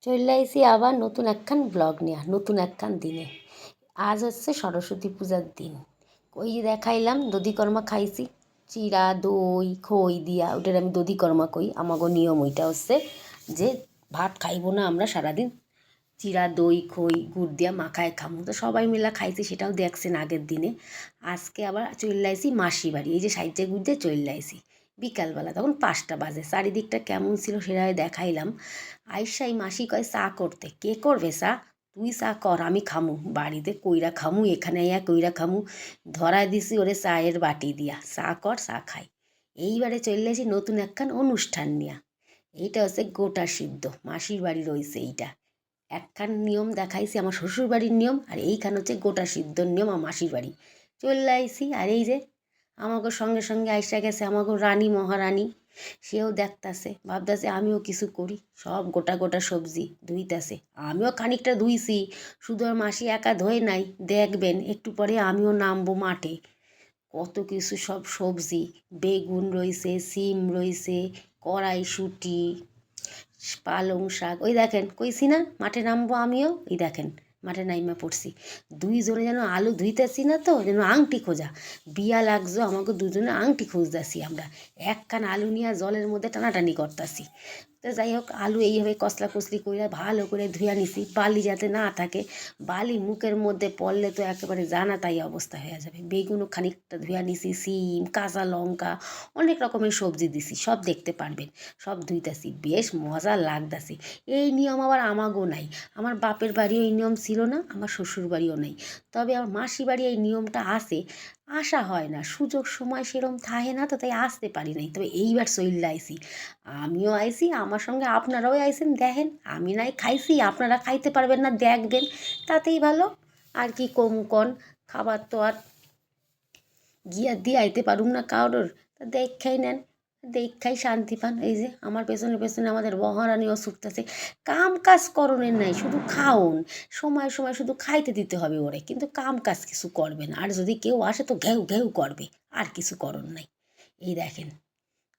চলে আইসি আবার নতুন একখান ব্লগ নিয়ে নতুন একখান দিনে। আজ হচ্ছে সরস্বতী পূজার দিন। ওই যে দেখাইলাম দধিকর্মা খাইছি, চিরা দই খই দিয়া, ওটার আমি দধিকর্মা কই। আমাগো নিয়ম ওইটা হচ্ছে যে ভাত খাইবো না আমরা সারাদিন, চিরা দই খই গুড় দিয়া মাখায় খামু। তো সবাই মিলে খাইছি, সেটাও দেখছেন আগের দিনে। আজকে আবার চলে আইসি মাসি বাড়ি, এই যে সাইজে গুড় দিয়ে চলে আইসি বিকালবেলা, তখন 5টা বাজে। চারিদিকটা কেমন ছিল সেটা দেখাইলাম। আইসাই মাসি কয় চা করতে। কে করবে চা? তুই চা কর, আমি খামু বাড়িতে কইরা খামু, এখানে আইয়া কইরা খামু। ধরায় দিছি ওরে চায়ের বাটি দিয়া, চা কর চা খাই। এইবারে চলে আসি নতুন একখান অনুষ্ঠান নিয়া। এইটা হচ্ছে গোটা সিদ্ধ, মাসির বাড়ি রয়েছে এইটা। একখান নিয়ম দেখাইছি আমার শ্বশুর বাড়ির নিয়ম, আর এইখান হচ্ছে গোটা সিদ্ধর নিয়ম আমার মাসির বাড়ি। চলে আইসি, আর এই যে আমাকে সঙ্গে সঙ্গে আইসা গেছে আমাকে রানী মহারানী। সেও দেখতাছে, ভাবতাছে আমিও কিছু করি। সব গোটা গোটা সবজি ধুইতাছে, আমিও খানিকটা ধুইছি। শুধু আর মাসি একা ধোয় নাই, দেখবেন একটু পরে আমিও নামবো মাঠে। কত কিছু সব সবজি, বেগুন রয়েছে, সিম রয়েছে, কড়াইশুঁটি, পালং শাক। ওই দেখেন কইছি না মাঠে নামবো আমিও, ওই দেখেন মাঠে নাইমা পড়ছি। দুইজনে যেন আলু ধুইতেছি না তো, যেন আংটি খোঁজা বিয়া লাগছো। আমাকে দুজনে আংটি খুঁজতেছি আমরা, একখান আলু নিয়ে জলের মধ্যে টানাটানি করতেছি। তো যাই হোক, আলু এইভাবে কসলা কসলি করে ভালো করে ধুয়া নিছি, বালি যাতে না থাকে। বালি মুখের মধ্যে পড়লে তো একেবারে জানা তাই অবস্থা হয়ে যাবে। বেগুনও খানিকটা ধুয়া নিছি, সিম কাঁচা লঙ্কা অনেক রকমের সবজি দিছি, সব দেখতে পারবেন। সব ধুইতাছি, বেশ মজা লাগতাছে। এই নিয়ম আবার আমাগো নাই। আমার বাপের বাড়িও এই নিয়ম ছিল না, আমার শ্বশুর বাড়িও নেই। তবে আমার মাসি বাড়ি এই নিয়মটা আছে। আসা হয় না, সুযোগ সময় সেরম থাকে না, তো তাই আসতে পারি নাই। তবে এইবার চইল্লা আইসি, আমিও আইসি, আমার সঙ্গে আপনারাও আইসেন। দেখেন আমি নাই খাইছি, আপনারা খাইতে পারবেন না, দেখবেন, তাতেই ভালো। আর কি কম কন, খাবার তো আর গিয়া দিয়ে আইতে পারুম না কারোর। তা দেখাই নেন, দেখাই শান্তি পান। এই যে আমার পেছনে পেছনে আমাদের মহারানীও ছুটতেছে। কাম কাজ করণের নাই, শুধু খাওন। সময় সময় শুধু খাইতে দিতে হবে ওরে, কিন্তু কাম কাজ কিছু করবে না। আর যদি কেউ আসে তো ঘেউ ঘেউ করবে, আর কিছু করণ নাই। এই দেখেন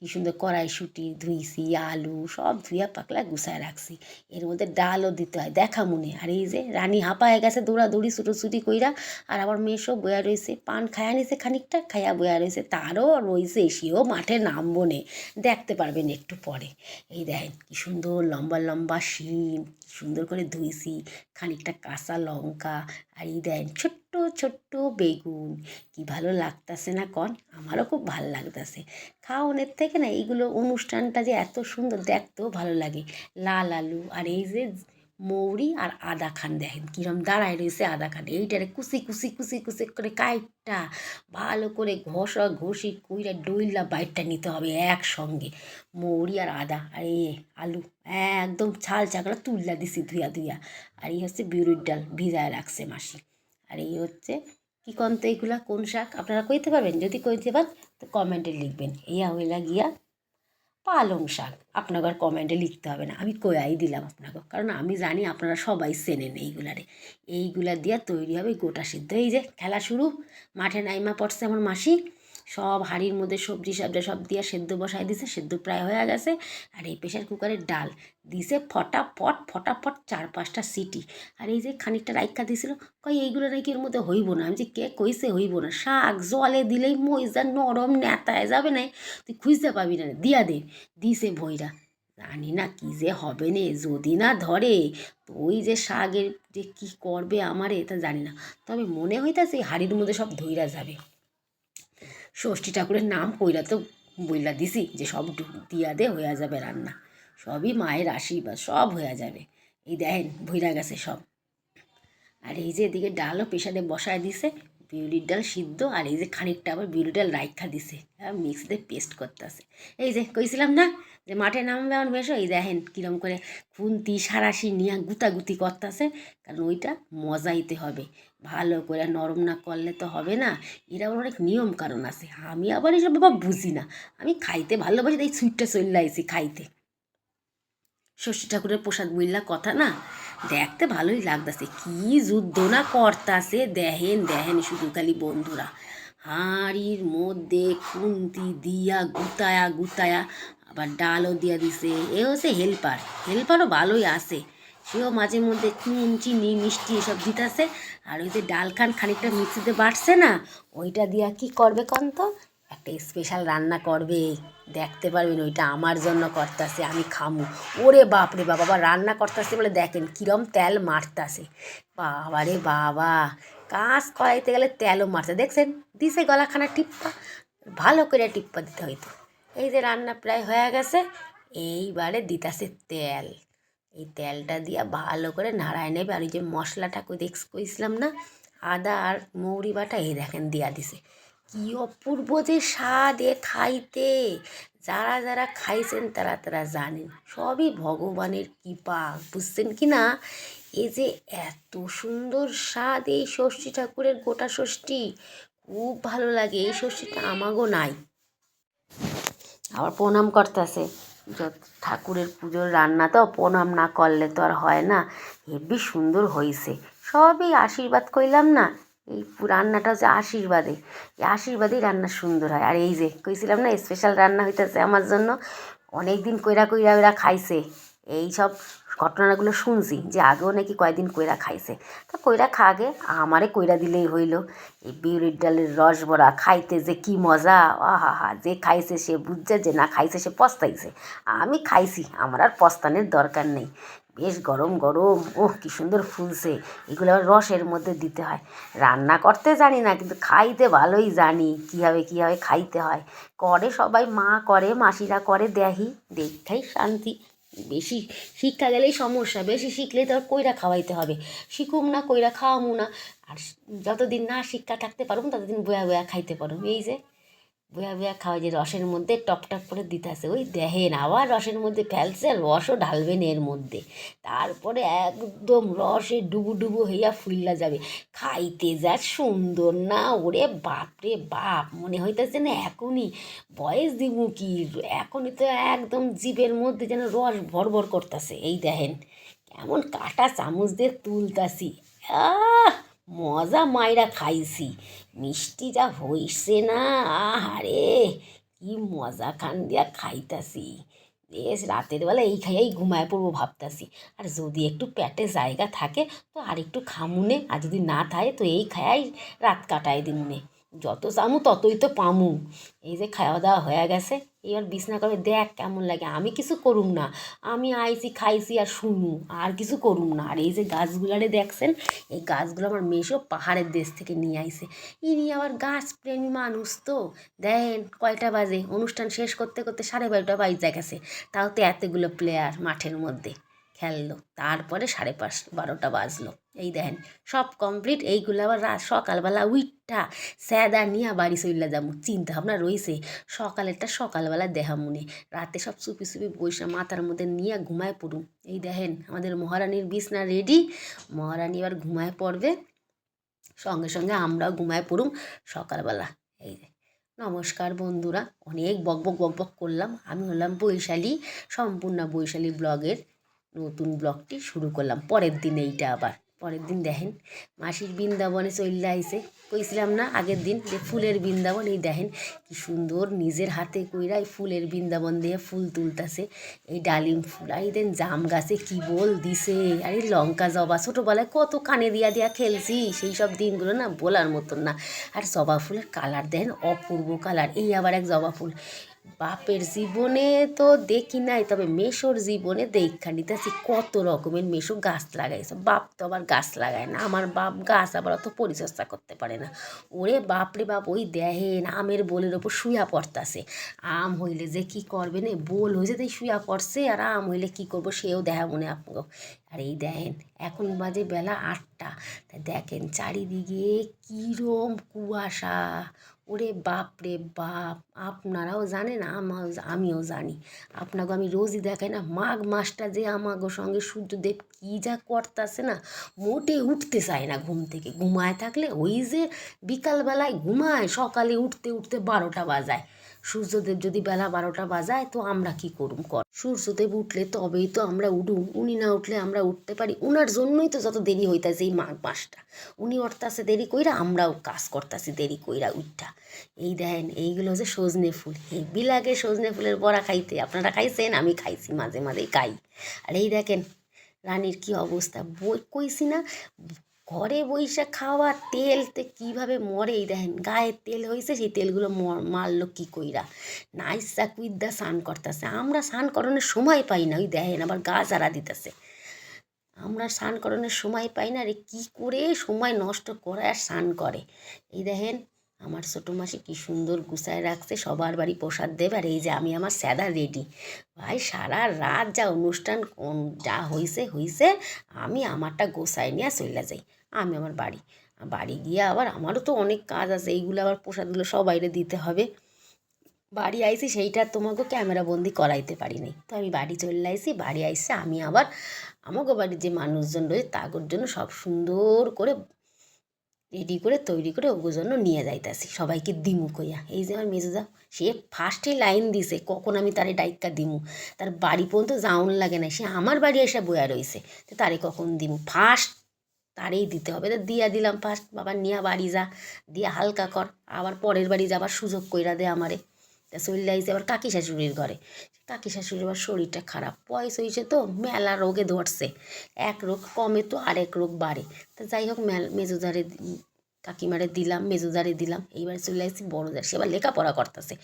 কি সুন্দর কড়াইশুঁটি ধুইছি, আলু সব ধুইয়া পাকলা গুছায় রাখছি। এর মধ্যে ডালও দিতে হয় দেখা মনে। আর এই যে রানী হাঁপায় গেছে দৌড়াদৌড়ি ছুটোছুটি কইরা, আর আমার মেয়েসও বয়া রয়েছে, পান খায়া নিছে খানিকটা, খাইয়া বয়া রয়েছে। তারও রয়েছে, সেও মাঠে নামবো নে, দেখতে পারবেন একটু পরে। এই দেখেন কি সুন্দর লম্বা লম্বা শিম, কি সুন্দর করে ধুইছি, খানিকটা কাঁচা লঙ্কা। আর এই দেখেন ছোট্ট ছোট্ট বেগুন, কি ভালো লাগতাছে না কন? আমারও খুব ভালো লাগতাছে। খাওয়ানোর থেকে না এইগুলো অনুষ্ঠানটা যে এত সুন্দর, দেখতেও ভালো লাগে। লাল আলু, আর এই যে মৌরি আর আদা খান, দেখেন কিরম দাঁড়ায় রয়েছে আদা খান। এইটারে কুচি কুচি কুচি কুচি করে কাইটটা ভালো করে ঘষা ঘষি কইরা ডইলা বাইটটা নিতে হবে একসঙ্গে। মৌরি আর আদা আর এই আলু একদম ছাল চাকড়া তুললা দিছি ধুইয়া ধুইয়া। আর এই হচ্ছে বিউলির ডাল ভিজায় রাখছে মাসি। আর এই হচ্ছে কি কন্ত, এইগুলা কোন শাক আপনারা কইতে পারবেন? যদি কইতে পারেন তো কমেন্টে লিখবেন। ইয়া হইলা গিয়া পালং শাক। আপনাকে আর কমেন্টে লিখতে হবে না, আমি কয়াই দিলাম আপনাকে, কারণ আমি জানি আপনারা সবাই চেনেন এইগুলারে। এইগুলা দিয়া তৈরি হবে গোটা সিদ্ধ। এই যে খেলা শুরু, মাঠে নাইমা পড়ছে আমার মাসি। সব হাঁড়ির মধ্যে সবজি সবজি সব দিয়া সেদ্ধ বসাই দিছে, সেদ্ধ প্রায় হয়ে গেছে। আর এই প্রেশার কুকারের ডাল দিছে ফটাফট ফটাফট 4-5টা সিটি। আর এই যে খানিকটা রাইখা দিছিল, কই এইগুলো নাকি এর মধ্যে হইব না। আমি যে কে কইছে হইব না? শাক জলে দিলেই মইজা নরম নেতায় যাবে না, তুই খুঁজতে পাবি না, দিয়া দে। দিছে ভইরা, জানি না কি যে হবে নে, যদি না ধরে তো ওই যে শাকের যে কি করবে আমারে তা জানি না। তবে মনে হইতাছে হাড়ির মধ্যে সব ধইরা যাবে। ষষ্ঠী ঠাকুরের নাম কইরা তো বইলা দিছি যে সব দিয়া দে, হইয়া যাবে রান্না। সবই মায়ের আশীর্বাদ, সব হইয়া যাবে। এই দেখেন ভইরা গেছে সব। আর এই যে এদিকে ডালও প্রেশারে বসায় দিছে, বিউলির ডাল সিদ্ধ। আর এই যে খানিকটা আবার বিউলির ডাল রাইখা দিছে, মিক্সিতে পেস্ট করতেছে। এই যে কইছিলাম না যে মাঠে নামবে আমার মেশো, এই দেখেন কিরম করে খুন্তি সারাশি নিয়ে গুতাগুতি করতেছে। কারণ ওইটা মজাইতে হবে, ভালো করে নরম না করলে তো হবে না। এরা আবার অনেক নিয়ম কারণ আছে, আমি আবার এসব বাবা বুঝি না। আমি খাইতে ভালোবাসি, তাই সুইটটা চলে আইছি খাইতে। ষষ্ঠী ঠাকুরের প্রসাদ বইলা কথা না, দেখতে ভালোই লাগতেছে। কি যুদ্ধ না করতাছে, দেখেন দেখেন শুধু খালি বন্ধুরা হাঁড়ির মধ্যে খুন্তি দিয়া গুতায়া গুতায়া, আবার ডালও দিয়া দিছে। এ হচ্ছে হেল্পার, হেল্পারও ভালোই আছে। সেও মাঝে মধ্যে নুন চিনি মিষ্টি এসব দিতেছে। আর ওই যে ডাল খানিকটা মিক্সিতে বাটছে না, ওইটা দিয়া কি করবে কন তো, একটা স্পেশাল রান্না করবে। দেখতে পারবেন ওইটা আমার জন্য করতেছে, আমি খামু। ওরে বাপ রে বাবা, আবার রান্না করতেছে বলে দেখেন কিরম তেল মারতাছে। বাবা রে বাবা, কাজ করাইতে গেলে তেলও মারছে, দেখছেন দিছে গলাখানা টিপ্পা, ভালো করে টিপ্পা দিতে হইতো। এই যে রান্না প্রায় হয়ে গেছে, এইবারে দিতাছে তেল। এই তেলটা দিয়া ভালো করে নাড়ায় নেবে। আর ওই যে মশলাটা কইছিলাম না, আদা আর মৌরি বাটা, এই দেখেন দিয়া দিছে। কি অপূর্ব যে স্বাদ এ খাইতে, যারা যারা খাইছেন তারা তারা জানেন, সবই ভগবানের কৃপা, বুঝছেন কি না? এই যে এত সুন্দর স্বাদ এই ষষ্ঠী ঠাকুরের, গোটা ষষ্ঠী খুব ভালো লাগে। এই ষষ্ঠীটা আমাগো নাই। আবার প্রণাম করতেছে, যত ঠাকুরের পুজোর রান্না তো প্রণাম না করলে তো আর হয় না। হেবি সুন্দর হয়েছে, সবই আশীর্বাদ কইলাম না। এই রান্নাটা হচ্ছে আশীর্বাদে, এই আশীর্বাদেই রান্না সুন্দর হয়। আর এই যে কইছিলাম না স্পেশাল রান্না হইতেছে আমার জন্য, অনেক দিন কইরা কইরা ওরা খাইছে। এই সব ঘটনাগুলো শুনছি যে আগেও নাকি কয়েকদিন কইরা খাইছে, তো কইরা খাগে, আমারে কইরা দিলেই হইল। এই বিউলির ডালের রস বড়া খাইতে যে কি মজা, আহা হা, যে খাইছে সে বুঝছে, যে না খাইছে সে পস্তাইছে। আমি খাইছি, আমার আর পস্তানের দরকার নেই। বেশ গরম গরম, ওহ কি সুন্দর ফুলছে। এগুলো আবার রসের মধ্যে দিতে হয়। রান্না করতে জানি না, কিন্তু খাইতে ভালোই জানি কীভাবে কীভাবে খাইতে হয়। করে সবাই, মা করে, মাসিরা করে, দেখাই শান্তি। বেশি শিক্ষা গেলেই সমস্যা, বেশি শিখলেই তো আর কইরা খাওয়াইতে হবে। শিখুম না কইরা খাওয়ামু না। আর যতদিন না শিক্ষা থাকতে পারুম ততদিন বয়া বয়া খাইতে পারুম। এই যে বয়া বয়া খাওয়া, যে রসের মধ্যে টপ টপ করে দিতেছে, ওই দেখেন আবার রসের মধ্যে ফেলছে, রসও ঢালবেন এর মধ্যে, তারপরে একদম রসে ডুবু ডুবু হইয়া ফুইল্লা যাবে। খাইতে যা সুন্দর না, ওরে বাপ রে বাপ, মনে হইতেছে না এখনই বয়স দিব কি, এখনই তো একদম জিভের মধ্যে যেন রস ভর ভর করতেছে। এই দেখেন কেমন কাটা চামচ দিয়ে তুলতাছি, আহ মজা মাইরা খাইছি। মিষ্টি যা হইছে না, আহারে কি মজা খান দিয়া খাইতাছি। বেশ রাতের বেলা এই খাইয়াই ঘুমায় পড়বো ভাবতাছি। আর যদি একটু পেটে জায়গা থাকে তো আর একটু খামুনে, আর যদি না থাকে তো এই খায়াই রাত কাটাই দিমুনে। যত চামু ততই তো পামু। এই যে খাওয়া দাওয়া হয়ে গেছে, এবার বিছনা করে দেখ কেমন লাগে। আমি কিছু করুম না, আমি আইছি খাইছি আর শুনু, আর কিছু করুম না। আর এই যে গাছগুলারে দেখছেন, এই গাছগুলো আমার মেশো পাহাড়ের দেশ থেকে নিয়ে আইছে। ইনি আবার গাছ প্রেমী মানুষ তো। দেখেন কয়টা বাজে, অনুষ্ঠান শেষ করতে করতে 12:30 বাজে গেছে, তাও তো এতগুলো প্লেয়ার মাঠের মধ্যে খেললো। তারপরে 12:30 বাজলো। এই দেখেন সব কমপ্লিট। এইগুলো আবার সকালবেলা উইঠা স্যাদা নিয়ে বাড়ি চইলা যাবো, চিন্তা ভাবনা রয়েছে। সকালেরটা সকালবেলা দেহা মনে, রাতে সব চুপি চুপি বৈশা মাথার মধ্যে নিয়ে ঘুমায় পড়ুম। এই দেখেন আমাদের মহারানীর বিছনা রেডি, মহারানী এবার ঘুমায় পড়বে, সঙ্গে সঙ্গে আমরাও ঘুমায় পড়ুম সকালবেলা। এই যে নমস্কার বন্ধুরা, অনেক বকবক বকবক করলাম। আমি হলাম বৈশালী, সম্পূর্ণ বৈশালী ব্লগের নতুন ব্লগটি শুরু করলাম। পরের দিন এইটা আবার পরের দিন দেখেন মাসির বৃন্দাবনে চলে আইছে। কইছিলাম না আগের দিন যে ফুলের বৃন্দাবন, এই দেখেন কি সুন্দর নিজের হাতে কইরাই ফুলের বৃন্দাবন দিয়ে ফুল তুলতাছে। এই ডালিম ফুল, আর এই দেন জাম গাছে কি বল দিছে, আর এই লঙ্কা জবা, ছোটোবেলায় কত কানে দিয়া দিয়া খেলছি, সেই সব দিনগুলো না বলার মতন না। আর জবা ফুলের কালার দেন অপূর্ব কালার। এই আবার এক জবা ফুল বাপের জীবনে তো দেখি নাই, তবে মেশোর জীবনে দেখা নিতেছি কত রকমের মেশো গাছ লাগাইছে। বাপ তো আবার গাছ লাগায় না, আমার বাপ গাছ আবার অত পরিচর্যা করতে পারে না। ওরে বাপরে বাপ, ওই দেখেন আমের বোলের ওপর শুয়া পড়তাছে। আম হইলে যে কি করবে না, বোল হয়েছে তাই শুয়া পড়ছে, আর আম হইলে কি করবো সেও দেখা মনে আপনাকে। আর এই দেখেন এখন বাজে বেলা 8টা, তা দেখেন চারিদিকে কিরম কুয়াশা। ওরে বাপ রে বাপ, আপনারাও জানেন, আমিও জানি। আপনাকে আমি রোজই দেখাই না, মাঘ মাসটা যে আমাগো সঙ্গে সূর্যদেব কী যা করতেছে না, মোটে উঠতে চায় না ঘুম থেকে। ঘুমায় থাকলে ওই যে বিকালবেলায় ঘুমায়, সকালে উঠতে উঠতে 12টা বাজায়। সূর্যদেব যদি বেলা 12টা বাজায় তো আমরা কি করুম কর, সূর্যদেব উঠলে তবেই তো আমরা উঠুম, উনি না উঠলে আমরা উঠতে পারি? উনার জন্যই তো যত দেরি হইতাছে এই মাঘ মাসটা। উনি উঠতাছে দেরি কইরা, আমরাও কাজ করতাছি দেরি কইরা উঠা। এই দেখেন এইগুলো হচ্ছে সজনে ফুল, হেব্বি লাগে সজনে ফুলের বড়া খাইতে। আপনারা খাইছেন? আমি খাইছি, মাঝে মাঝেই খাই। আর এই দেখেন রানীর কি অবস্থা বই কইছি না, ঘরে বইসা খাওয়া তেলতে কীভাবে মরে, এই দেখেন গায়ে তেল হয়েছে, সেই তেলগুলো মারলো কী কইরা, না ইচ্ছা কুইদ্দা স্নান করতেছে। আমরা স্নান করানোর সময় পাই না, ওই দেখেন আবার গা ঝাড়া দিতেছে। আমরা স্নান করানোর সময় পাই না রে, কী করে সময় নষ্ট করে আর স্নান করে। এই দেখেন আমার ছোটো মাসি কী সুন্দর গুছায় রাখছে, সবার বাড়ি প্রসাদ দেবে, আর এই যে আমি আমার স্যাদা রেডি। ভাই সারা রাত যা অনুষ্ঠান যা হয়েছে হয়েছে, আমি আমারটা গোছায় নিয়ে চলে যাই আমি আমার বাড়ি। বাড়ি গিয়ে আবার আমারও তো অনেক কাজ আছে, এইগুলো আবার প্রসাদগুলো সবাইরে দিতে হবে। বাড়ি আইসি সেইটা তোমাকে ক্যামেরা বন্দি করাইতে পারিনি, তো আমি বাড়ি চলে আইসি। বাড়ি আইসে আমি আবার আমাকে বাড়ির যে মানুষজন রয়েছে তাদের জন্য সব সুন্দর করে রেডি করে তৈরি করে ওগুলোর জন্য নিয়ে যাইতাছি সবাইকে দিমু কইয়া। এই যে আমার মেজোদা, সে ফার্স্টে লাইন দিছে কখন আমি তারে ডাইক্কা দিমু, তার বাড়ি পর্যন্ত যাওন লাগে না, সে আমার বাড়ি এসে বয়া রয়েছে, তো তারে কখন দিমু, ফার্স্ট তারেই দিতে হবে। তো দিয়া দিলাম ফার্স্ট, বাবা নিয়া বাড়ি যা, দিয়া হালকা কর, আবার পরের বাড়ি যাবার সুযোগ কইরা দে আমারে। তা চলে আইসে আবার কাকি শাশুড়ির ঘরে। কাকি শাশুড়ির আবার শরীরটা খারাপ, বয়স হয়েছে তো, মেলা রোগে ধরছে, এক রোগ কমে তো আরেক রোগ বাড়ে। তা যাই হোক মেজোদারে কাকিমারে দিলাম, মেজোদারে দিলাম, এইবার চলে আসছি বড়দার, সে আবার লেখাপড়া করতেছে।